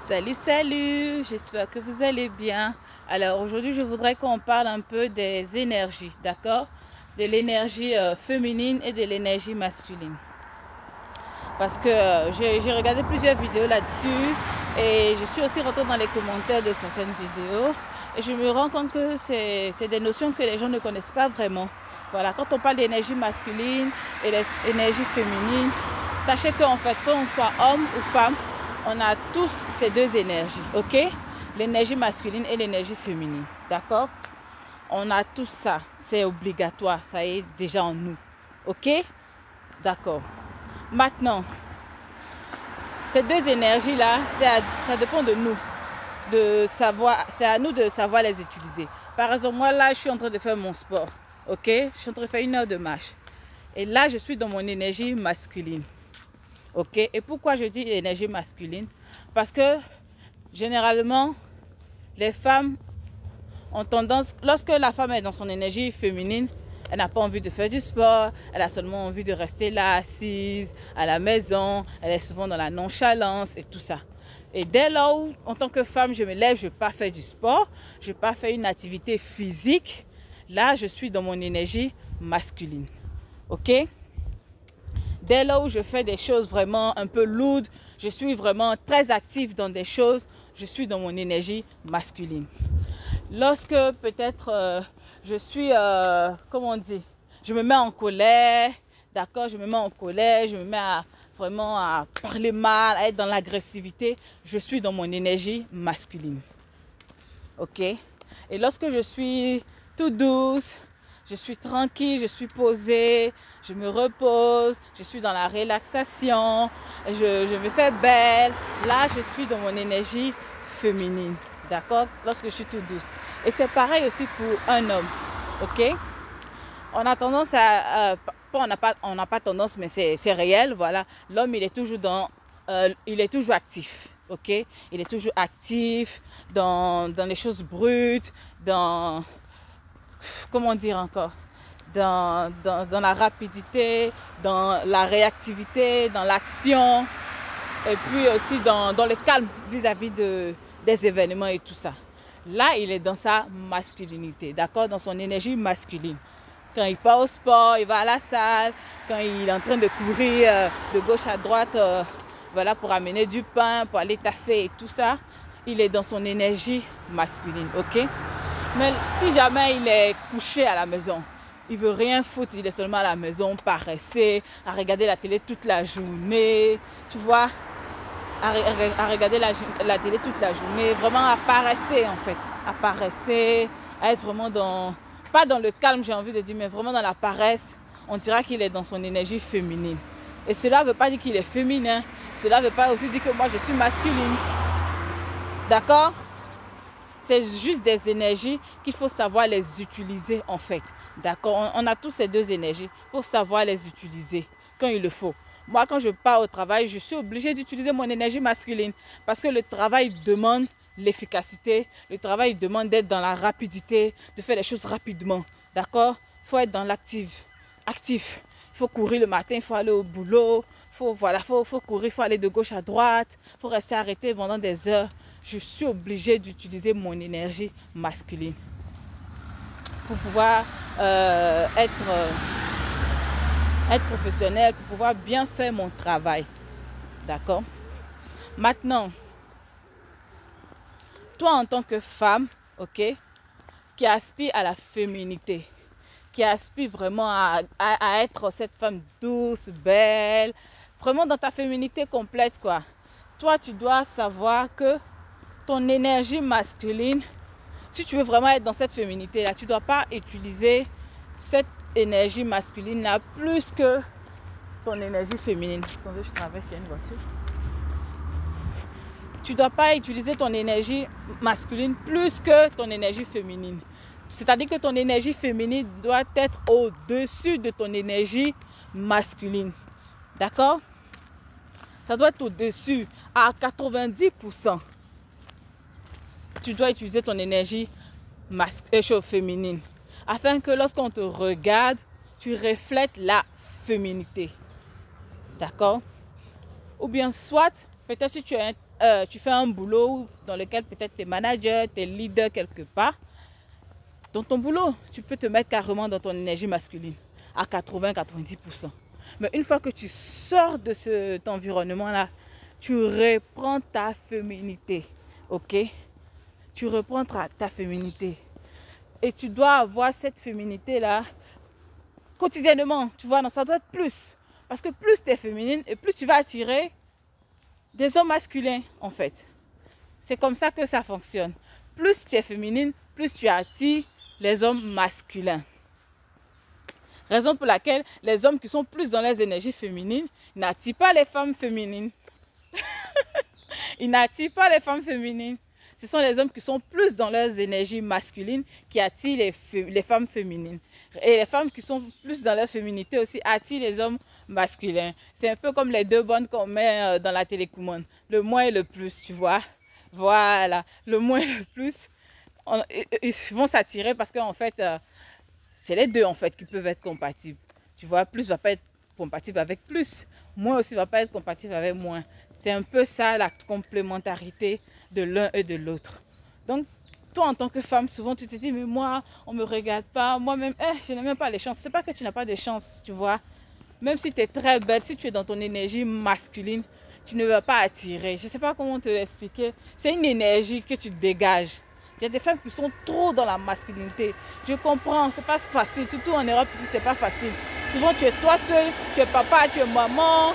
Salut, salut, j'espère que vous allez bien. Alors aujourd'hui, je voudrais qu'on parle un peu des énergies, d'accord? De l'énergie féminine et de l'énergie masculine. Parce que j'ai regardé plusieurs vidéos là-dessus et je suis aussi rentrée dans les commentaires de certaines vidéos et je me rends compte que c'est des notions que les gens ne connaissent pas vraiment. Voilà, quand on parle d'énergie masculine et d'énergie féminine, sachez qu'en fait, qu'on soit homme ou femme, on a tous ces deux énergies, ok? L'énergie masculine et l'énergie féminine, d'accord? On a tous ça, c'est obligatoire, ça est déjà en nous, ok? D'accord. Maintenant, ces deux énergies-là, ça dépend de nous, c'est à nous de savoir les utiliser. Par exemple, moi là, je suis en train de faire mon sport, ok? Je suis en train de faire 1 heure de marche. Et là, je suis dans mon énergie masculine. Ok, et pourquoi je dis énergie masculine? Parce que généralement, les femmes ont tendance, lorsque la femme est dans son énergie féminine, elle n'a pas envie de faire du sport, elle a seulement envie de rester là, assise, à la maison, elle est souvent dans la nonchalance et tout ça. Et dès lors où, en tant que femme, je me lève, je ne vais pas faire du sport, je ne vais pas faire une activité physique, là, je suis dans mon énergie masculine. Ok? Dès lors où je fais des choses vraiment un peu lourdes, je suis vraiment très active dans des choses, je suis dans mon énergie masculine. Lorsque peut-être je suis, comment on dit, je me mets en colère, d'accord, je me mets en colère, je me mets vraiment à parler mal, à être dans l'agressivité, je suis dans mon énergie masculine. Ok? Et lorsque je suis toute douce, je suis tranquille, je suis posée, je me repose, je suis dans la relaxation, je me fais belle. Là, je suis dans mon énergie féminine, d'accord? Lorsque je suis toute douce. Et c'est pareil aussi pour un homme, ok? On a tendance on n'a pas tendance, mais c'est réel, voilà. L'homme, il est toujours actif, ok? Il est toujours actif dans les choses brutes, comment dire encore, dans la rapidité, dans la réactivité, dans l'action, et puis aussi dans le calme vis-à-vis des événements et tout ça. Là, il est dans sa masculinité, d'accord, dans son énergie masculine. Quand il part au sport, il va à la salle, quand il est en train de courir de gauche à droite, voilà, pour amener du pain, pour aller taffer et tout ça, il est dans son énergie masculine, ok? Mais si jamais il est couché à la maison, il veut rien foutre, il est seulement à la maison, paressé, à regarder la télé toute la journée, tu vois, à regarder la télé toute la journée, vraiment à paresser en fait, à paresser, à être vraiment pas dans le calme j'ai envie de dire, mais vraiment dans la paresse, on dira qu'il est dans son énergie féminine. Et cela ne veut pas dire qu'il est féminin, cela ne veut pas aussi dire que moi je suis masculine, d'accord? C'est juste des énergies qu'il faut savoir les utiliser en fait. D'accord? On a tous ces deux énergies. Il faut savoir les utiliser quand il le faut. Moi, quand je pars au travail, je suis obligée d'utiliser mon énergie masculine. Parce que le travail demande l'efficacité. Le travail demande d'être dans la rapidité, de faire les choses rapidement. D'accord? Il faut être dans l'actif. Actif. Il faut courir le matin, il faut aller au boulot. Faut courir, il faut aller de gauche à droite. Il faut rester arrêté pendant des heures. Je suis obligée d'utiliser mon énergie masculine pour pouvoir être professionnelle, pour pouvoir bien faire mon travail. D'accord? Maintenant, toi en tant que femme, ok, qui aspire à la féminité, qui aspire vraiment à être cette femme douce, belle, vraiment dans ta féminité complète, quoi. Toi, tu dois savoir que ton énergie masculine, si tu veux vraiment être dans cette féminité là, tu ne dois pas utiliser cette énergie masculine là plus que ton énergie féminine. Attendez, je traverse, il y a une voiture. Tu ne dois pas utiliser ton énergie masculine plus que ton énergie féminine. C'est-à-dire que ton énergie féminine doit être au-dessus de ton énergie masculine. D'accord? Ça doit être au-dessus à 90%. Tu dois utiliser ton énergie féminine afin que lorsqu'on te regarde, tu reflètes la féminité. D'accord? Ou bien soit, peut-être si tu es tu fais un boulot dans lequel peut-être tu es manager, tu es leader quelque part, dans ton boulot, tu peux te mettre carrément dans ton énergie masculine à 80-90%. Mais une fois que tu sors de cet environnement-là, tu reprends ta féminité, ok? Tu reprends ta féminité. Et tu dois avoir cette féminité-là quotidiennement, tu vois, non, ça doit être plus. Parce que plus tu es féminine et plus tu vas attirer des hommes masculins, en fait. C'est comme ça que ça fonctionne. Plus tu es féminine, plus tu attires les hommes masculins. Raison pour laquelle les hommes qui sont plus dans les énergies féminines n'attirent pas les femmes féminines. Ils n'attirent pas les femmes féminines. Ce sont les hommes qui sont plus dans leurs énergies masculines qui attirent les femmes féminines. Et les femmes qui sont plus dans leur féminité aussi attirent les hommes masculins. C'est un peu comme les deux bonnes qu'on met dans la télécommande. Le moins et le plus, tu vois. Voilà, le moins et le plus, ils vont s'attirer parce qu'en fait, c'est les deux en fait qui peuvent être compatibles. Tu vois, plus ne va pas être compatible avec plus. Moins aussi ne va pas être compatible avec moins. C'est un peu ça la complémentarité de l'un et de l'autre. Donc, toi en tant que femme, souvent tu te dis, mais moi, on ne me regarde pas. Moi-même, je n'ai même pas les chances. Ce n'est pas que tu n'as pas de chance, tu vois. Même si tu es très belle, si tu es dans ton énergie masculine, tu ne vas pas attirer. Je ne sais pas comment te l'expliquer. C'est une énergie que tu dégages. Il y a des femmes qui sont trop dans la masculinité. Je comprends, c'est pas facile. Surtout en Europe, ici, c'est pas facile. Souvent, tu es toi seul, tu es papa, tu es maman,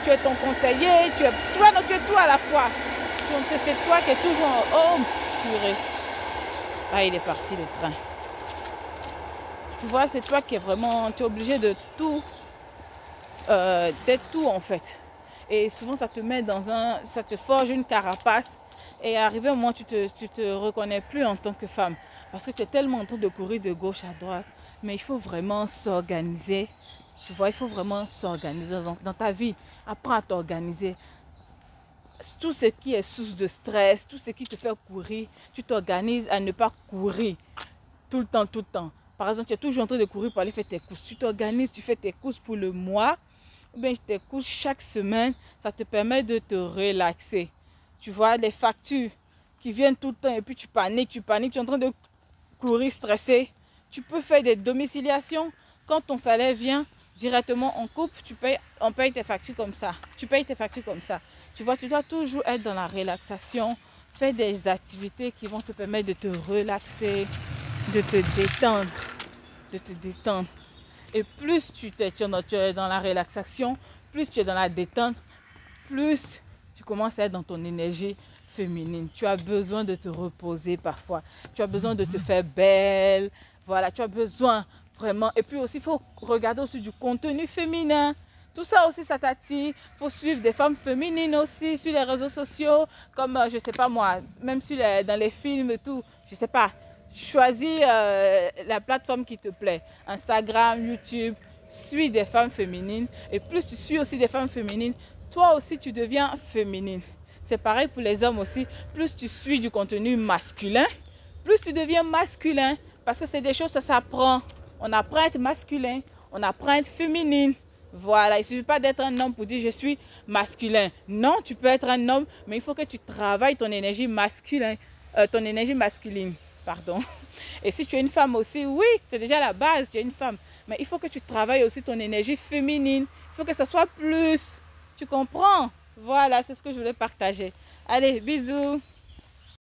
tu es ton conseiller, tu vois, donc tu es tout à la fois. C'est toi qui es toujours en homme. Purée. Ah, il est parti le train. Tu vois, c'est toi qui es vraiment, tu es obligé de tout, d'être tout en fait. Et souvent, ça te met dans ça te forge une carapace. Et arrivé au moment où tu te reconnais plus en tant que femme. Parce que tu es tellement en train de courir de gauche à droite. Mais il faut vraiment s'organiser. Tu vois, il faut vraiment s'organiser dans ta vie. Apprends à t'organiser. Tout ce qui est source de stress, tout ce qui te fait courir, tu t'organises à ne pas courir tout le temps, tout le temps. Par exemple, tu es toujours en train de courir pour aller faire tes courses. Tu t'organises, tu fais tes courses pour le mois. Ou bien tes courses chaque semaine. Ça te permet de te relaxer. Tu vois, les factures qui viennent tout le temps et puis tu paniques, tu es en train de courir stressé. Tu peux faire des domiciliations. Quand ton salaire vient, directement on coupe, on paye tes factures comme ça. Tu payes tes factures comme ça. Tu vois, tu dois toujours être dans la relaxation. Faire des activités qui vont te permettre de te relaxer, de te détendre. De te détendre. Et plus tu es dans la relaxation, plus tu es dans la détente, plus tu commences à être dans ton énergie féminine. Tu as besoin de te reposer parfois. Tu as besoin de te faire belle. Voilà, tu as besoin vraiment. Et puis aussi, il faut regarder aussi du contenu féminin. Tout ça aussi, ça t'attire. Il faut suivre des femmes féminines aussi sur les réseaux sociaux. Comme, je ne sais pas moi, même dans les films et tout. Je ne sais pas. Choisis la plateforme qui te plaît. Instagram, YouTube. Suis des femmes féminines. Et plus tu suis aussi des femmes féminines, toi aussi tu deviens féminine. C'est pareil pour les hommes aussi. Plus tu suis du contenu masculin, plus tu deviens masculin. Parce que c'est des choses, ça s'apprend. On apprend à être masculin, on apprend à être féminine. Voilà, il ne suffit pas d'être un homme pour dire je suis masculin. Non, tu peux être un homme, mais il faut que tu travailles ton énergie masculine. Pardon. Et si tu es une femme aussi, oui, c'est déjà la base, tu es une femme. Mais il faut que tu travailles aussi ton énergie féminine. Il faut que ça soit plus. Tu comprends? Voilà, c'est ce que je voulais partager. Allez, bisous.